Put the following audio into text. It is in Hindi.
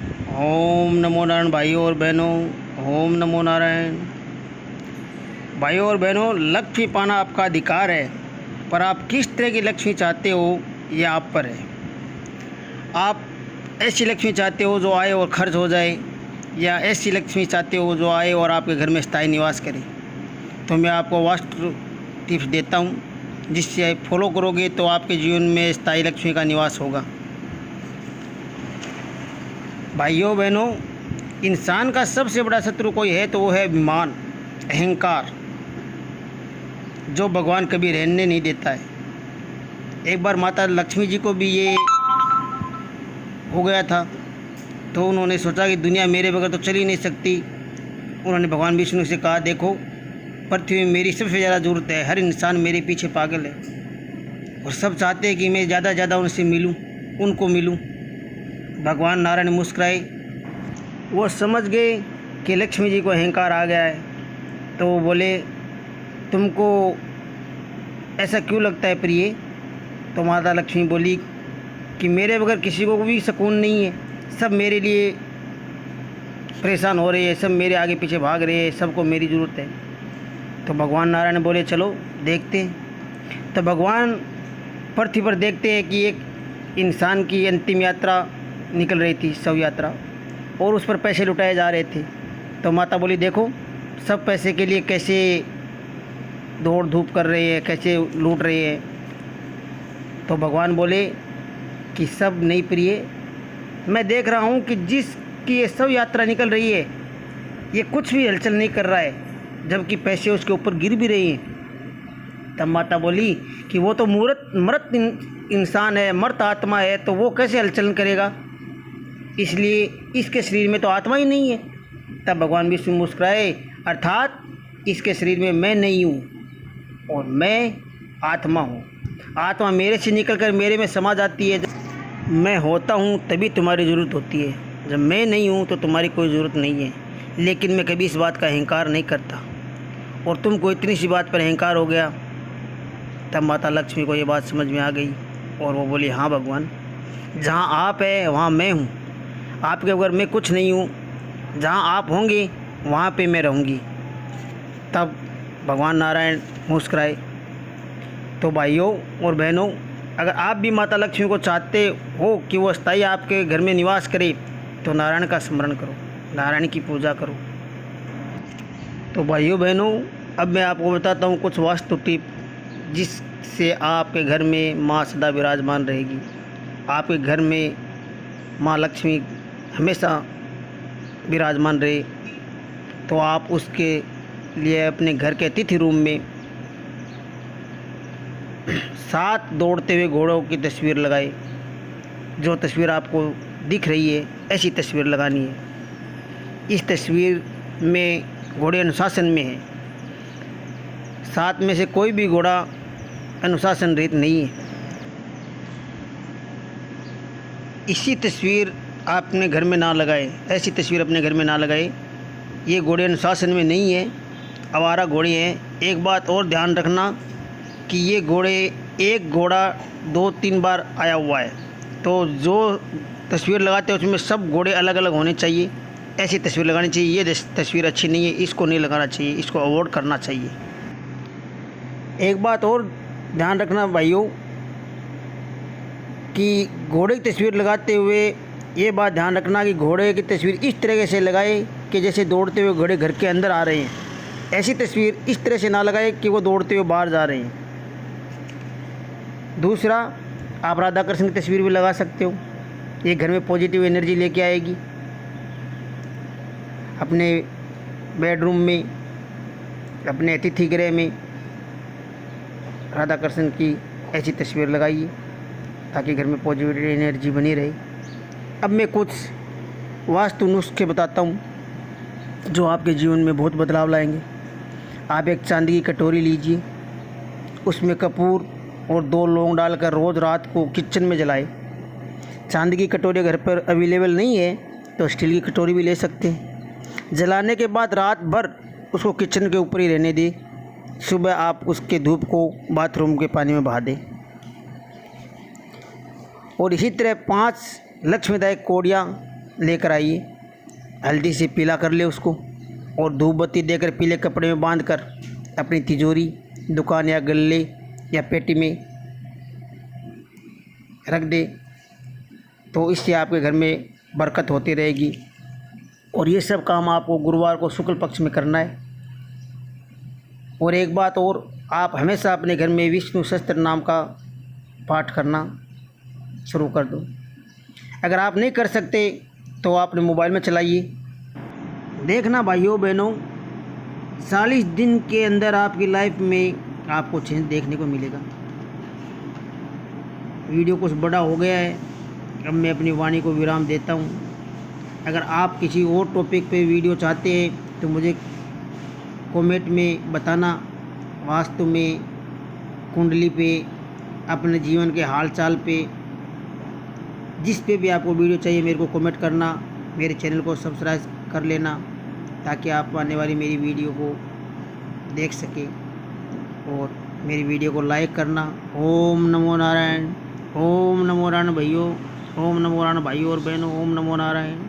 ओम नमो नारायण भाइयों और बहनों। ओम नमो नारायण। भाइयों और बहनों, लक्ष्मी पाना आपका अधिकार है, पर आप किस तरह की लक्ष्मी चाहते हो ये आप पर है। आप ऐसी लक्ष्मी चाहते हो जो आए और खर्च हो जाए, या ऐसी लक्ष्मी चाहते हो जो आए और आपके घर में स्थायी निवास करे। तो मैं आपको वास्तु टिप्स देता हूँ, जिससे आप फॉलो करोगे तो आपके जीवन में स्थायी लक्ष्मी का निवास होगा। भाइयों बहनों, इंसान का सबसे बड़ा शत्रु कोई है तो वो है अभिमान, अहंकार, जो भगवान कभी रहने नहीं देता है। एक बार माता लक्ष्मी जी को भी ये हो गया था, तो उन्होंने सोचा कि दुनिया मेरे बगैर तो चल ही नहीं सकती। उन्होंने भगवान विष्णु से कहा, देखो पृथ्वी में मेरी सबसे ज़्यादा ज़रूरत है, हर इंसान मेरे पीछे पागल है और सब चाहते हैं कि मैं ज़्यादा से ज़्यादा उनसे मिलूं, उनको मिलूं। भगवान नारायण मुस्कुराए, वो समझ गए कि लक्ष्मी जी को अहंकार आ गया है, तो वो बोले, तुमको ऐसा क्यों लगता है प्रिय? तो माता लक्ष्मी बोली कि मेरे बगैर किसी को भी सुकून नहीं है, सब मेरे लिए परेशान हो रहे हैं, सब मेरे आगे पीछे भाग रहे हैं, सबको मेरी ज़रूरत है। तो भगवान नारायण बोले, चलो देखते हैं। तो भगवान पृथ्वी पर देखते हैं कि एक इंसान की अंतिम यात्रा निकल रही थी, शव यात्रा, और उस पर पैसे लुटाए जा रहे थे। तो माता बोली, देखो सब पैसे के लिए कैसे दौड़ धूप कर रहे हैं, कैसे लूट रहे हैं। तो भगवान बोले कि सब नहीं प्रिय, मैं देख रहा हूँ कि जिसकी ये शव यात्रा निकल रही है ये कुछ भी हलचल नहीं कर रहा है, जबकि पैसे उसके ऊपर गिर भी रही हैं। तब माता बोली कि वो तो मृत इंसान है, मृत आत्मा है, तो वो कैसे हलचल करेगा, इसलिए इसके शरीर में तो आत्मा ही नहीं है। तब भगवान विष्णु मुस्कुराए, अर्थात इसके शरीर में मैं नहीं हूँ और मैं आत्मा हूँ। आत्मा मेरे से निकलकर मेरे में समा जाती है। जब मैं होता हूँ तभी तुम्हारी ज़रूरत होती है, जब मैं नहीं हूँ तो तुम्हारी कोई ज़रूरत नहीं है। लेकिन मैं कभी इस बात का अहंकार नहीं करता, और तुमको इतनी सी बात पर अहंकार हो गया। तब माता लक्ष्मी को ये बात समझ में आ गई और वो बोली, हाँ भगवान, जहाँ आप है वहाँ मैं हूँ, आपके बगैर मैं कुछ नहीं हूँ, जहाँ आप होंगे वहाँ पे मैं रहूँगी। तब भगवान नारायण मुस्कुराए। तो भाइयों और बहनों, अगर आप भी माता लक्ष्मी को चाहते हो कि वो स्थायी आपके घर में निवास करे, तो नारायण का स्मरण करो, नारायण की पूजा करो। तो भाइयों बहनों, अब मैं आपको बताता हूँ कुछ वास्तु टिप, जिससे आपके घर में माँ सदा विराजमान रहेगी। आपके घर में माँ लक्ष्मी हमेशा विराजमान रहे, तो आप उसके लिए अपने घर के अतिथि रूम में 7 दौड़ते हुए घोड़ों की तस्वीर लगाए। जो तस्वीर आपको दिख रही है ऐसी तस्वीर लगानी है। इस तस्वीर में घोड़े अनुशासन में है, 7 में से कोई भी घोड़ा अनुशासन रहित नहीं है। इसी तस्वीर आप अपने घर में ना लगाए, ऐसी तस्वीर अपने घर में ना लगाए। ये घोड़े अनुशासन में नहीं है, आवारा घोड़े हैं। एक बात और ध्यान रखना कि ये घोड़े, एक घोड़ा 2-3 बार आया हुआ है, तो जो तस्वीर लगाते हैं उसमें सब घोड़े अलग अलग होने चाहिए। ऐसी तस्वीर लगानी चाहिए। ये तस्वीर अच्छी नहीं है, इसको नहीं लगाना चाहिए, इसको अवॉइड करना चाहिए। एक बात और ध्यान रखना भाइयों कि घोड़े की तस्वीर लगाते हुए ये बात ध्यान रखना कि घोड़े की तस्वीर इस तरह से लगाए कि जैसे दौड़ते हुए घोड़े घर के अंदर आ रहे हैं। ऐसी तस्वीर इस तरह से ना लगाए कि वो दौड़ते हुए बाहर जा रहे हैं। दूसरा, आप राधा कृष्ण की तस्वीर भी लगा सकते हो, ये घर में पॉजिटिव एनर्जी लेके आएगी। अपने बेडरूम में, अपने अतिथि गृह में राधा कृष्ण की ऐसी तस्वीर लगाइए, ताकि घर में पॉजिटिव एनर्जी बनी रहे। अब मैं कुछ वास्तु नुस्खे बताता हूँ जो आपके जीवन में बहुत बदलाव लाएंगे। आप एक चांदी की कटोरी लीजिए, उसमें कपूर और 2 लौंग डालकर रोज़ रात को किचन में जलाएं। चांदी की कटोरी घर पर अवेलेबल नहीं है तो स्टील की कटोरी भी ले सकते हैं। जलाने के बाद रात भर उसको किचन के ऊपर ही रहने दें। सुबह आप उसके धूप को बाथरूम के पानी में बहा दें। और इसी तरह 5 लक्ष्मीदायक कौड़ियाँ लेकर आइए, हल्दी से पीला कर ले उसको और धूप बत्ती देकर पीले कपड़े में बांध कर अपनी तिजोरी, दुकान या गल्ले या पेटी में रख दे। तो इससे आपके घर में बरकत होती रहेगी। और ये सब काम आपको गुरुवार को शुक्ल पक्ष में करना है। और एक बात और, आप हमेशा अपने घर में विष्णु सहस्त्र नाम का पाठ करना शुरू कर दो। अगर आप नहीं कर सकते तो आप अपने मोबाइल में चलाइए। देखना भाइयों बहनों, 40 दिन के अंदर आपकी लाइफ में आपको चेंज देखने को मिलेगा। वीडियो कुछ बड़ा हो गया है, अब मैं अपनी वाणी को विराम देता हूँ। अगर आप किसी और टॉपिक पे वीडियो चाहते हैं तो मुझे कमेंट में बताना। वास्तु में, कुंडली पे, अपने जीवन के हाल चाल पे, जिस पे भी आपको वीडियो चाहिए मेरे को कमेंट करना। मेरे चैनल को सब्सक्राइब कर लेना ताकि आप आने वाली मेरी वीडियो को देख सकें। और मेरी वीडियो को लाइक करना। ओम नमो नारायण, ओम नमो नारायण भाइयों, ओम नमो नारायण भाइयों और बहनों, ओम नमो नारायण।